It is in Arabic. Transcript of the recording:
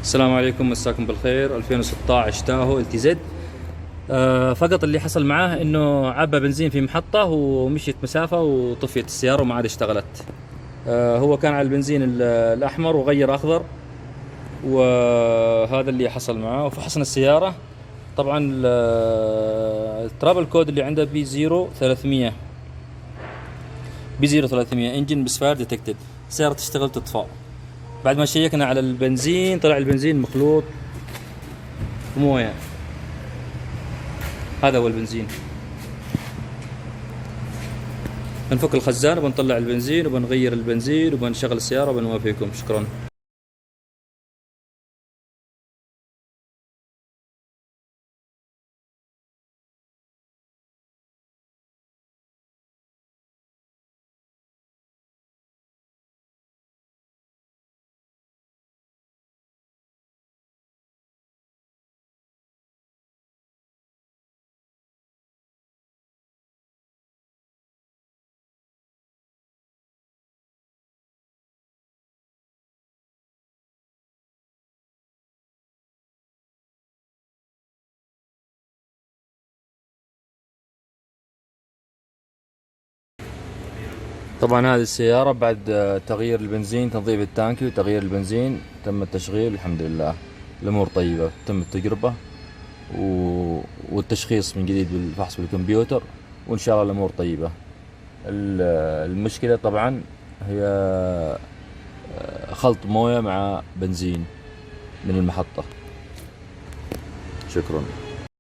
السلام عليكم، مساكم بالخير. 2016 تاهو ال تي زد. فقط اللي حصل معاه انه عبى بنزين في محطة ومشيت مسافة وطفيت السيارة وما عاد اشتغلت. هو كان على البنزين الاحمر وغير اخضر، وهذا اللي حصل معاه. وفحصنا السيارة، طبعا الترابل كود اللي عنده بي 0300 انجن بسفاير ديتكتد. السيارة تشتغل تطفى. بعد ما شيكنا على البنزين طلع البنزين مخلوط مويه. هذا هو البنزين. بنفك الخزان وبنطلع البنزين وبنغير البنزين وبنشغل السيارة وبنوافيكم. شكرا. طبعا هذه السيارة بعد تغيير البنزين، تنظيف التانكي وتغيير البنزين، تم التشغيل الحمد لله. الأمور طيبة، تم التجربة والتشخيص من جديد بالفحص بالكمبيوتر، وإن شاء الله الأمور طيبة. المشكلة طبعا هي خلط موية مع بنزين من المحطة. شكرا.